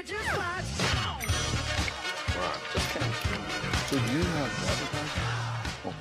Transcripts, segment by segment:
Just kidding. So do you have advertising? Oh.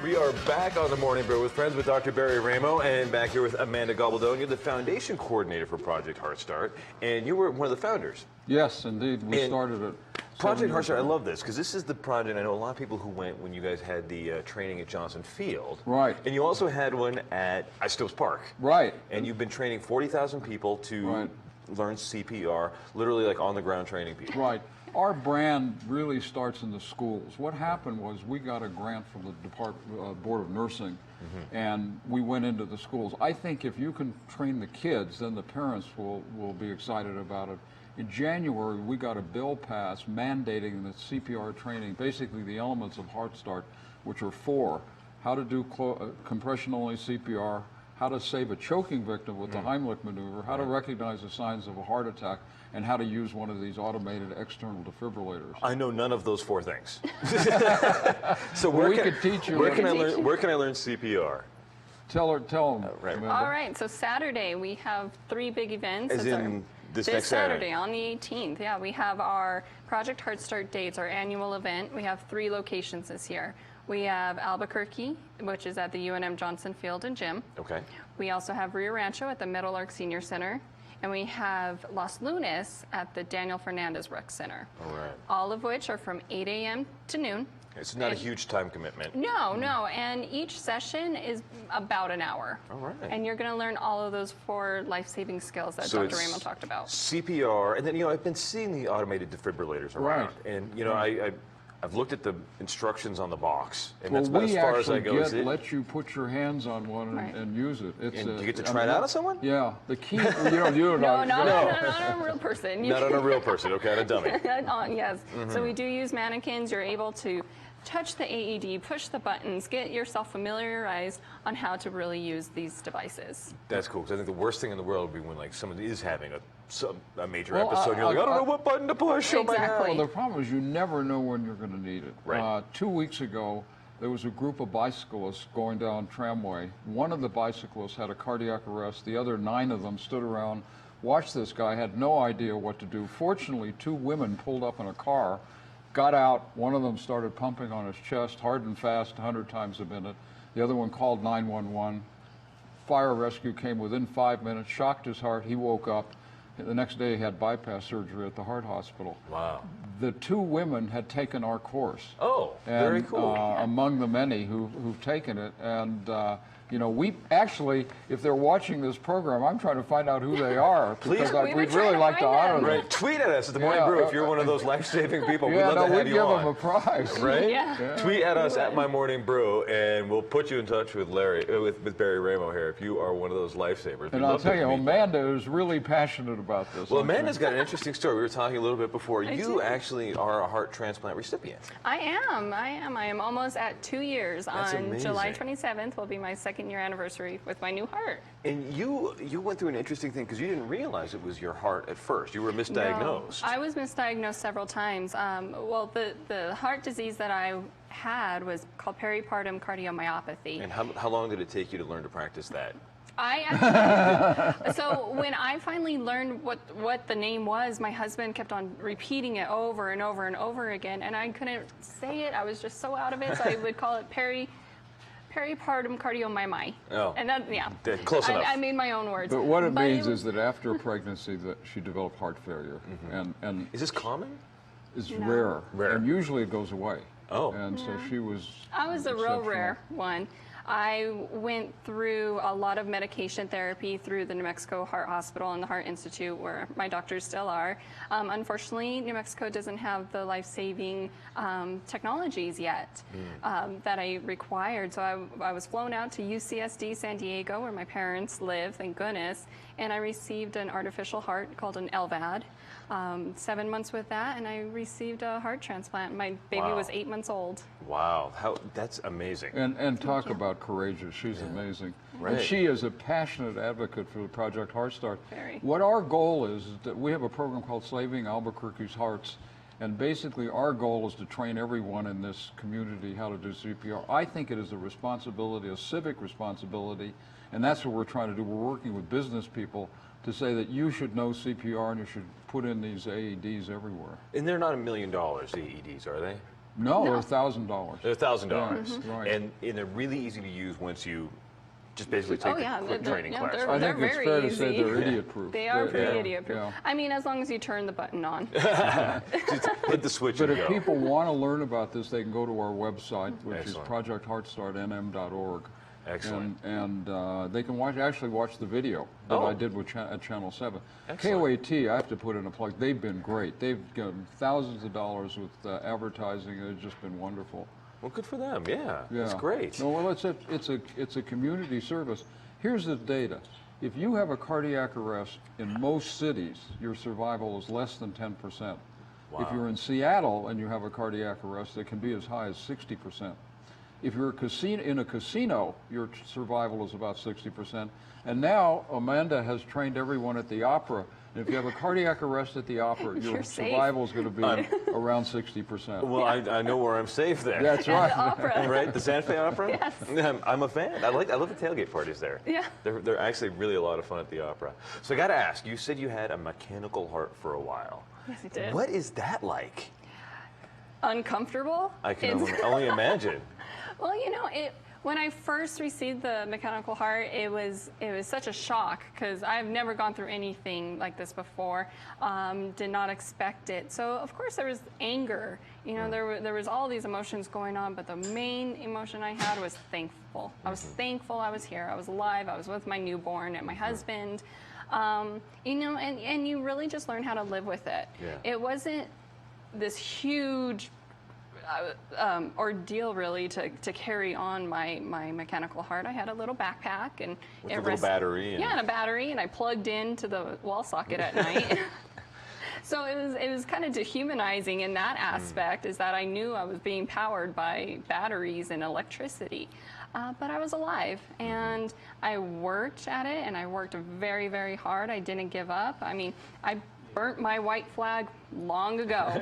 We are back on the Morning Brew with friends with Dr. Barry Ramo and back here with Amanda Gobaldone. You're the foundation coordinator for Project Heart Start, and you were one of the founders. Yes, indeed. We started it. Project Heart Start, I love this because this is the project. I know a lot of people who went when you guys had the training at Johnson Field. Right. And you also had one at Stokes Park. Right. And you've been training 40,000 people to learn CPR, literally like on the ground training people. Right. Our brand really starts in the schools. What happened was we got a grant from the Board of Nursing, and we went into the schools. I think if you can train the kids, then the parents will be excited about it. In January, we got a bill passed mandating the CPR training, basically the elements of Heart Start, which are 4: how to do compression-only CPR, how to save a choking victim with the Heimlich maneuver, how to recognize the signs of a heart attack, and how to use one of these automated external defibrillators. I know none of those 4 things. So Well, we could teach you. Where can I learn CPR? Tell them. Right. All right, so Saturday we have 3 big events. As in this next Saturday on the 18th. Yeah, we have our Project Heart Start Dates, our annual event. We have 3 locations this year. We have Albuquerque, which is at the UNM Johnson Field and Gym. Okay. We also have Rio Rancho at the Meadow Lark Senior Center. And we have Los Lunas at the Daniel Fernandez Rec Center. All right. All of which are from 8 a.m. to noon. It's not a huge time commitment. No, and each session is about an hour. All right. And you're going to learn all of those 4 life-saving skills that Dr. Ramo talked about. CPR, and then, I've been seeing the automated defibrillators around. Right. And, I've looked at the instructions on the box, and Well, that's about as far as I go. let you put your hands on one and use it. And do you get to try it out on someone? Yeah. The key, No, not on a real person. Not on a real person, okay, on a dummy. Yes. So we do use mannequins. You're able to touch the AED, push the buttons, get yourself familiarized on how to really use these devices. That's cool, because I think the worst thing in the world would be when someone is having a major episode, and you're like, I don't know what button to push. Exactly. Oh my God. Well, the problem is you never know when you're going to need it. Right. 2 weeks ago, there was a group of bicyclists going down Tramway. One of the bicyclists had a cardiac arrest. The other 9 of them stood around, watched this guy, had no idea what to do. Fortunately, 2 women pulled up in a car, got out. One of them started pumping on his chest, hard and fast, 100 times a minute. The other one called 911. Fire rescue came within 5 minutes, shocked his heart. He woke up. The next day he had bypass surgery at the heart hospital. Wow. The 2 women had taken our course. Oh, very cool. Among the many who've taken it. And, we actually, if they're watching this program, I'm trying to find out who they are. Please. Because we'd really like to honor them. Right. Tweet at us at the Morning Brew if you're one of those life-saving people. We'd love to have we'd you give on. them a prize. Right? Yeah. Tweet at us at My Morning Brew, and we'll put you in touch with with Barry Ramo here if you are one of those lifesavers. And I'll tell you, Amanda is really passionate about this. Well, Amanda's got an interesting story. We were talking a little bit before. You actually are a heart transplant recipient. I am. I am almost at 2 years. That's on amazing. July 27th will be my 2nd year anniversary with my new heart. And you went through an interesting thing because you didn't realize it was your heart at first. You were misdiagnosed. No, I was misdiagnosed several times. Well, the heart disease that I had was called peripartum cardiomyopathy. And how long did it take you to learn to practice that? So when I finally learned what the name was, my husband kept on repeating it over and over and over again, and I couldn't say it. I was just so out of it, so I would call it peripartum cardiomyopathy. Oh. And that, close enough. I made my own words. But what it means is that after pregnancy that she developed heart failure. And is this common? It's rare. And usually it goes away. Oh. And so she was... I was a real rare one. I went through a lot of medication therapy through the New Mexico Heart Hospital and the Heart Institute, where my doctors still are. Unfortunately, New Mexico doesn't have the life-saving technologies yet that I required. So I was flown out to UCSD San Diego, where my parents live, thank goodness, and I received an artificial heart called an LVAD. 7 months with that, and I received a heart transplant. My baby was 8 months old. Wow, that's amazing. And talk about courageous. She's amazing. Right. And she is a passionate advocate for the Project Heart Start. Very. What our goal is that we have a program called Saving Albuquerque's Hearts, and basically our goal is to train everyone in this community how to do CPR. I think it is a responsibility, a civic responsibility, and that's what we're trying to do. We're working with business people to say that you should know CPR and you should put in these AEDs everywhere. And they're not $1 million, the AEDs, are they? No, No. they're $1,000. They're $1,000. Yeah, right. And they're really easy to use once you just basically take Oh yeah, the quick training class. they're, I they're think it's very fair easy. to say they're idiot-proof. They are pretty Yeah, idiot-proof. yeah. I mean, as long as you turn the button on. Just hit the switch But and if go. people want to learn about this, they can go to our website, which Excellent. is projectheartstartnm.org. Excellent. And they can actually watch the video that Oh. I did with at Channel 7. Excellent. KOAT, I have to put in a plug. They've been great. They've given thousands of dollars with advertising. It's just been wonderful. Well, good for them. Yeah, Yeah. that's great. No, well, it's a community service. Here's the data. If you have a cardiac arrest in most cities, your survival is less than 10%. Wow. If you're in Seattle and you have a cardiac arrest, it can be as high as 60%. If you're in a casino, your survival is about 60%. And now Amanda has trained everyone at the opera. And if you have a cardiac arrest at the opera, your You're safe. survival is going to be around 60%. Well, I know where I'm safe there. That's At right. the opera. Right, the Santa Fe Opera. Yes. I'm a fan. I love the tailgate parties there. Yeah. They're actually really a lot of fun at the opera. So I got to ask. You said you had a mechanical heart for a while. Yes, I did. What is that like? Uncomfortable? I can It's- only imagine. Well, when I first received the mechanical heart, it was such a shock because I've never gone through anything like this before. Did not expect it. So of course there was anger. There was all these emotions going on, but the main emotion I had was thankful. I was thankful I was here. I was alive. I was with my newborn and my husband. And you really just learn how to live with it. Yeah. It wasn't this huge ordeal really to carry on my mechanical heart. I had a little backpack and With a little battery. And... Yeah, and a battery, and I plugged into the wall socket at night. So it was kind of dehumanizing in that aspect, is that I knew I was being powered by batteries and electricity. But I was alive, and I worked at it, and I worked very, very hard. I didn't give up. I mean, I burnt my white flag long ago.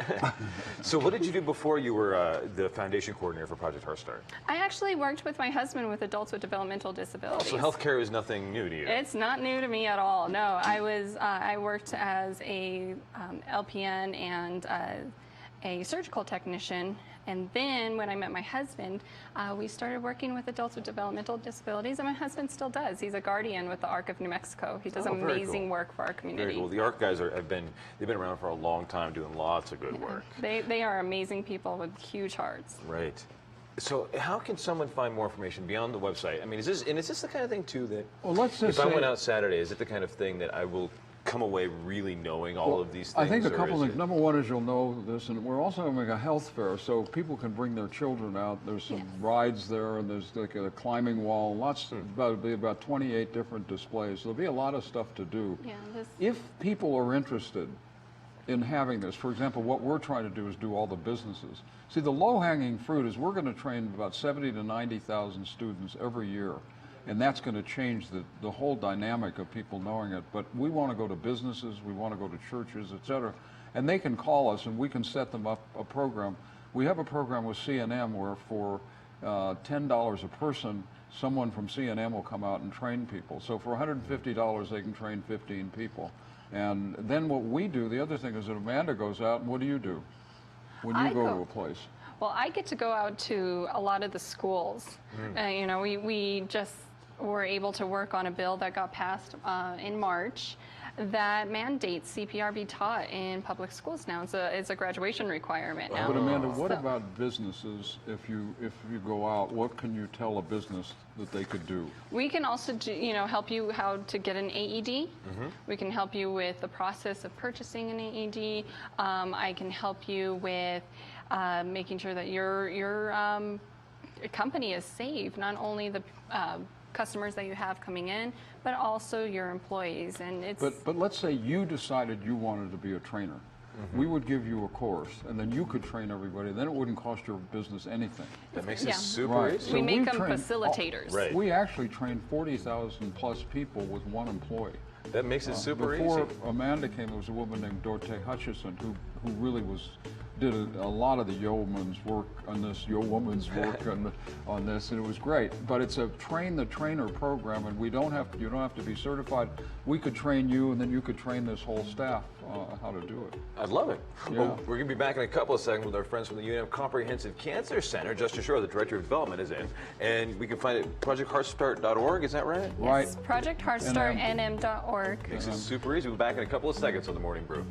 So what did you do before you were the foundation coordinator for Project Heart Start? I actually worked with my husband with adults with developmental disabilities. So healthcare is nothing new to you. It's not new to me at all. No, I worked as a LPN and a surgical technician. And then when I met my husband, we started working with adults with developmental disabilities, and my husband still does. He's a guardian with the ARC of New Mexico. He does very amazing cool. work for our community. Very cool. The ARC guys they've been around for a long time doing lots of good work. They are amazing people with huge hearts. Right. So how can someone find more information beyond the website? I mean, is this the kind of thing too that Well, let's just if I say- went out Saturday, is it the kind of thing that I will come away really knowing all of these things? I think a or couple is things. it- Number one is you'll know this, and we're also having a health fair, so people can bring their children out. There's some rides there, and there's like a climbing wall. There'll be about 28 different displays. So there'll be a lot of stuff to do. Yeah, If people are interested in having this, for example, what we're trying to do is do all the businesses. See, the low-hanging fruit is we're going to train about 70 to 90,000 students every year. And that's going to change the whole dynamic of people knowing it. But we want to go to businesses, we want to go to churches, et cetera. And they can call us and we can set them up a program. We have a program with C&M where for $10 a person, someone from C&M will come out and train people. So for $150, they can train 15 people. And then what we do, the other thing is that Amanda goes out, and what do you do when you I go go- to a place? Well, I get to go out to a lot of the schools. We just were able to work on a bill that got passed in March that mandates CPR be taught in public schools now. It's a graduation requirement now. But Amanda, what So- about businesses? If you go out, what can you tell a business that they could do? We can also help you how to get an AED. We can help you with the process of purchasing an AED. I can help you with making sure that your company is safe, not only the customers that you have coming in, but also your employees. And it's But let's say you decided you wanted to be a trainer. We would give you a course, and then you could train everybody. Then it wouldn't cost your business anything. That makes Yeah. it super Right. easy. So we make we've them trained- facilitators. Right. We actually trained 40,000 plus people with one employee. That makes it super Before easy. Amanda came, there was a woman named Dorothy Hutchison who really was did a lot of the yeoman's work on this, yeowoman's work on this, and it was great. But it's a train the trainer program, and you don't have to be certified. We could train you, and then you could train this whole staff how to do it. I'd love it. Yeah. Well, we're going to be back in a couple of seconds with our friends from the UNM Comprehensive Cancer Center. Justin Shore, the Director of Development, is in. And we can find it at projectheartstart.org, is that right? Right. Yes, projectheartstartnm.org. Makes it super easy. We'll be back in a couple of seconds on the Morning Brew.